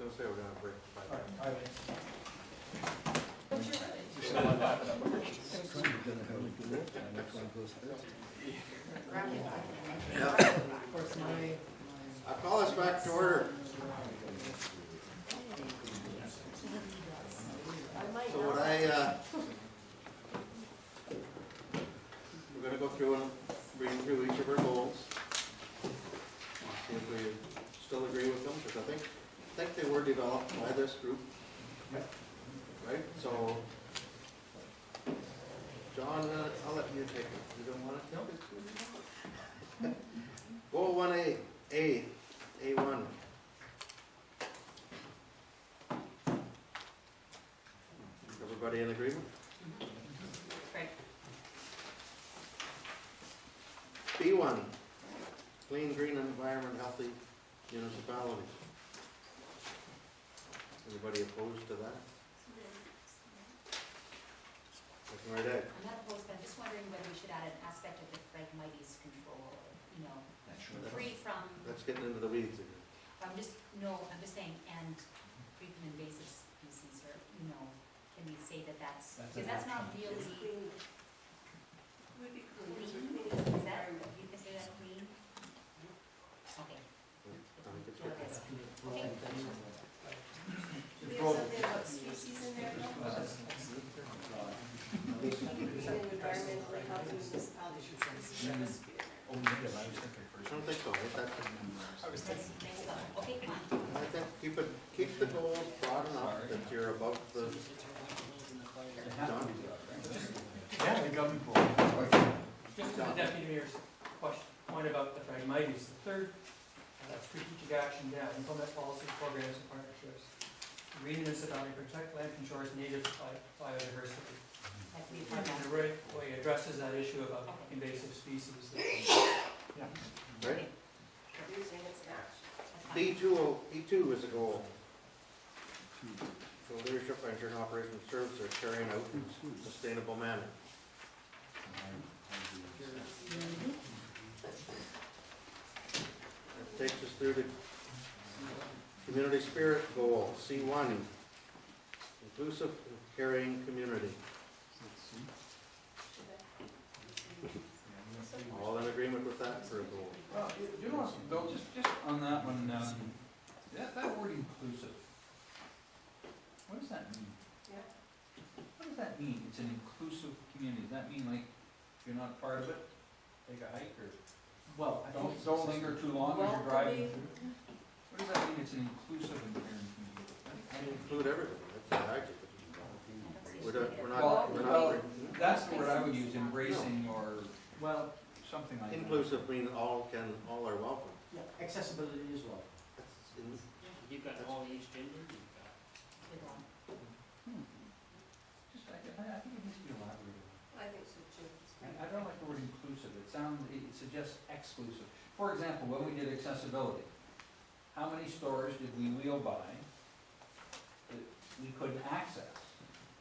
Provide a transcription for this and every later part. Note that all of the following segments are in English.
gonna say we're gonna break for 5 minutes. All right. Of course, I call us back to order. So we're going to go through and read through each of our goals. See if we still agree with them, because I think they were developed by this group. Right? So, John, I'll let you take it. You don't want it? No. Goal 1A, A1. Everybody in agreement? Right. B1, clean, green environment, healthy municipalities. Anybody opposed to that? Looking right at. I'm not opposed, but I'm just wondering whether we should add an aspect of the Phragmites control, you know, free from. That's getting into the weeds again. I'm just saying, and free from invasive species, or, you know, can we say that that's because that's not really. Would be clean. Is that, you can say that clean? Okay. I think it's good. Okay. Do we have something about species in there? Environmentally healthy municipalities should species. I don't think so. Okay, fine. I think keep the goals broad enough that you're above the. John? Yeah, the government pool. Just to the Deputy Mayor's point about the Phragmites, the third strategic action down, implement policies, programs, and partnerships. Green municipality, protect land and shores, native biodiversity. And the right way addresses that issue about invasive species. Yeah. Right? Using its action. B2 is a goal. So leadership by ensuring operational services are carrying out in a sustainable manner. That takes us through the community spirit goal, C1, inclusive and caring community. All in agreement with that for a goal? Well, you know, Bill, just on that one, that word inclusive, what does that mean? Yeah. What does that mean? It's an inclusive community. Does that mean like you're not part of it? Take a hike or Well, I think don't linger too long as you're driving Welcoming. through? What does that mean? It's an inclusive and caring community. Include everything. That's what I get. That's the word I would use, embracing or well, something like that. Inclusive means all are welcome. yeah, accessibility as well. You've got all age gender, you've got. Just, I think it needs to be elaborated. I think so too. I don't like the word inclusive. It suggests exclusive. For example, when we did accessibility, how many stores did we wheel by that we couldn't access?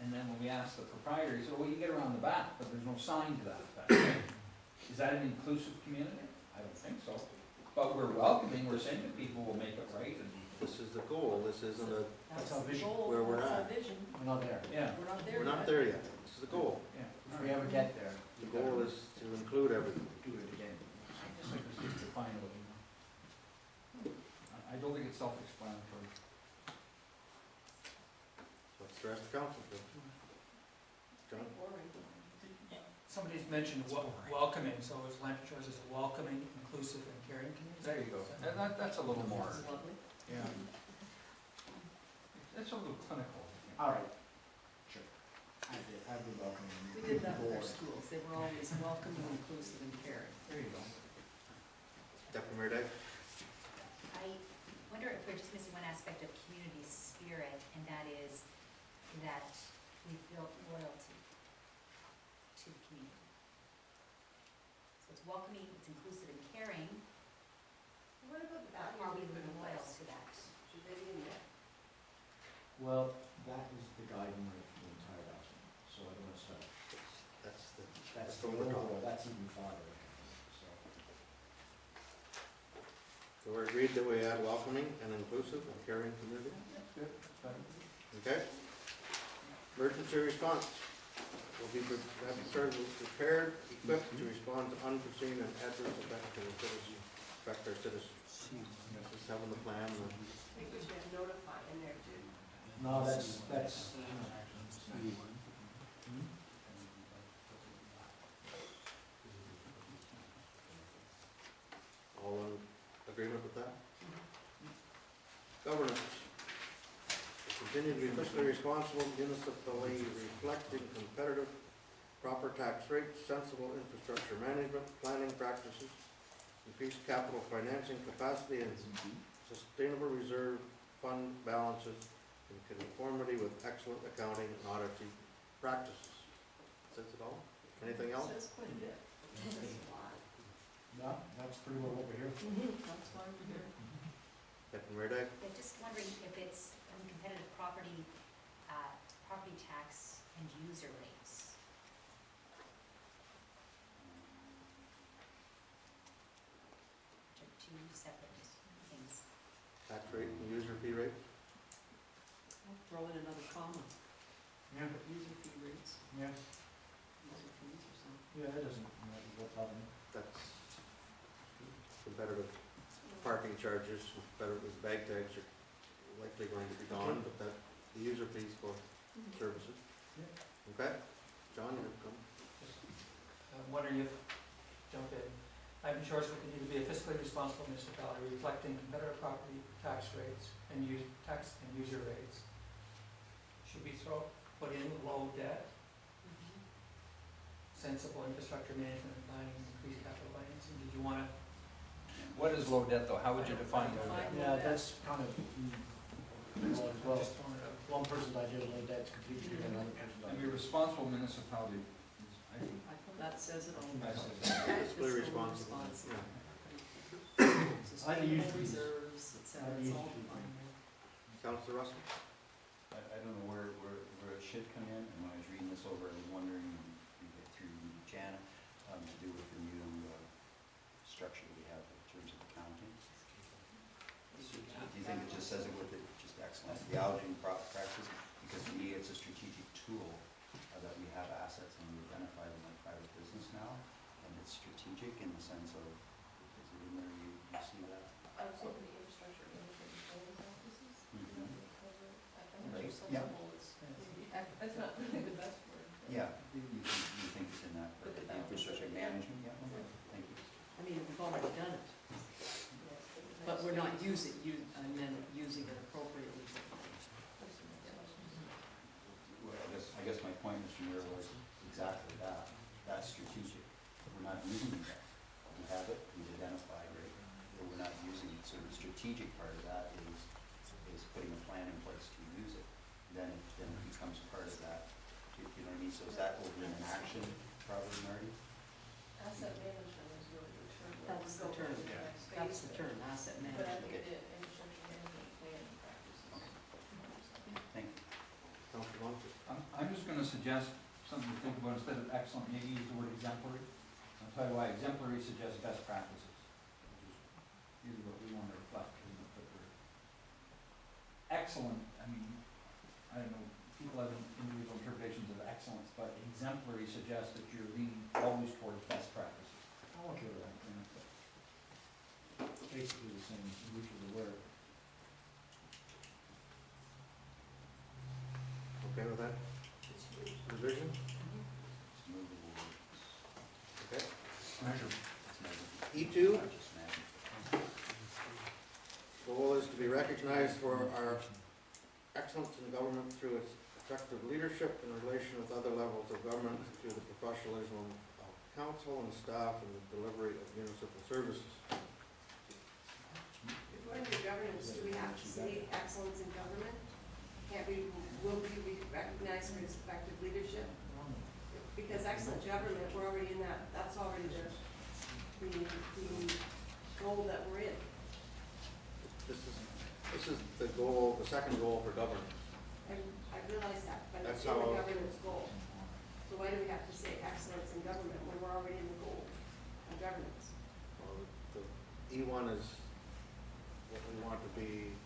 And then when we asked the proprietor, he said, well, you get around the back, but there's no sign to that effect. Is that an inclusive community? I don't think so. But we're welcoming, we're saying that people will make it right. And This is the goal. This isn't a. That's our vision. Where we're That's our at. vision. We're not there. yeah, We're not there We're not yet. there yet. This is the goal. yeah. If we ever get there, The goal is to include everything. do it again. I just like to see it defined a little more. I don't think it's self-explanatory. What's the rest of the council? John? Boring. Somebody's mentioned welcoming, so is Land Shores is a welcoming, inclusive, and caring community. There you go. That's a little more, This is lovely. yeah. It's a little clinical. All right. Sure. I've been welcoming. We did that with our schools. They were always welcoming, inclusive, and caring. There you go. Deputy Mayor Day? I wonder if we're just missing one aspect of community spirit, and that is that we've built loyalty to the community. So it's welcoming, it's inclusive and caring. What about the Are we values and loyal goals? to that? Should they be in there? Well, that is the guiding light for the entire document, so I don't want to start. That's the what we're overall, talking. that's even farther. So, Go So we're agreed that we add welcoming and inclusive and caring community, Good. okay? Emergency response. Will be prepared, equipped to respond to unforeseen and adverse effects to the citizens, affect our citizens. Just having the plan, I think we should have notify in there too. No, that's, all in agreement with that? Governance. Continue to be fiscally responsible, municipally reflecting competitive, proper tax rates, sensible infrastructure management, planning practices, increased capital financing capacity, and sustainable reserve fund balances in conformity with excellent accounting and auditing practices. Says it all? Anything else? Says quite a bit. Says a lot. no, that's pretty well what we're here for. That's why we're here. Getting rid of? Yeah, just wondering if it's competitive property, property tax and user rates. Which are two separate things. Tax rate and user fee rate? I'll throw in another comma. Yeah, User fee rates, yeah, user fees or something. yeah, that doesn't matter what problem. That's competitive parking charges, competitive bag tags are likely going to be gone, but that, the user fees for services. Yeah. Okay? John, you have come? I'm wondering if, jump in, Ivan Shores will continue to be a fiscally responsible municipality reflecting competitive property tax rates and tax and user rates. Should we put in low debt, sensible infrastructure management and planning, increased capital financing? Did you want to? What is low debt though? How would you define low debt? Yeah, that's kind of, well, Just throwing it out. one person's idea of low debt's completely different than another person's I mean, idea. responsible municipality is, I think, That says it all. that's it. Fiscally responsible. Yeah. Sustainable reserves, et cetera, I'd it's use all it. on there. Councillor Russell? I don't know where it should come in, and when I was reading this over, I was wondering, we get through Janet, to do with the new structure we have in terms of accounting. So do you think it just says it with it, just excellence, the auditing practice? Because to me, it's a strategic tool that we have assets and we identify them like private business now, and it's strategic in the sense of, is it in there, you see that? So the infrastructure management and planning practices. Mhm. I'm Right. sure Yeah. sensible is, that's not really the best word. but- Yeah, you think it's in that, Put it the down. infrastructure management, yeah, okay, thank you. I mean, we've already done it, but we're not using it appropriately. Well, I guess my point, Mr. Mayor, was exactly that. That's strategic. We're not using it yet. We have it, we've identified it, but we're not using it. So the strategic part of that is putting a plan in place to use it. Then it becomes part of that. You know what I mean? So is that over in action, probably, Marty? Asset management is really the term. That's the term, that's the term, asset But I management. think it, infrastructure management planning practices. Thank you. Councillor Muncy? I'm just gonna suggest something to think about instead of excellent, maybe use the word exemplary. I'll tell you why, exemplary suggests best practices, which is really what we want to reflect in the paper. Excellent, I mean, I don't know, people have individual interpretations of excellence, but exemplary suggests that you're leaning always towards best practices. I'm okay with that. Basically the same root of the word. Okay with that? Revision? Just move the words. Okay. Measure. It's measurable. E2, Not just measurable. goal is to be recognized for our excellence in government through its effective leadership in relation with other levels of government, through the professionalism of council and staff and the delivery of municipal services. If we're under governance, do we have to say excellence in government? Will we be recognized for its effective leadership? Because excellent government, we're already in that, that's already the goal that we're in. This is the goal, the second goal for governance. I realize that, but it's That's in the how- governance goal. So why do we have to say excellence in government when we're already in the goal of governance? Well, the E1 is we want it to be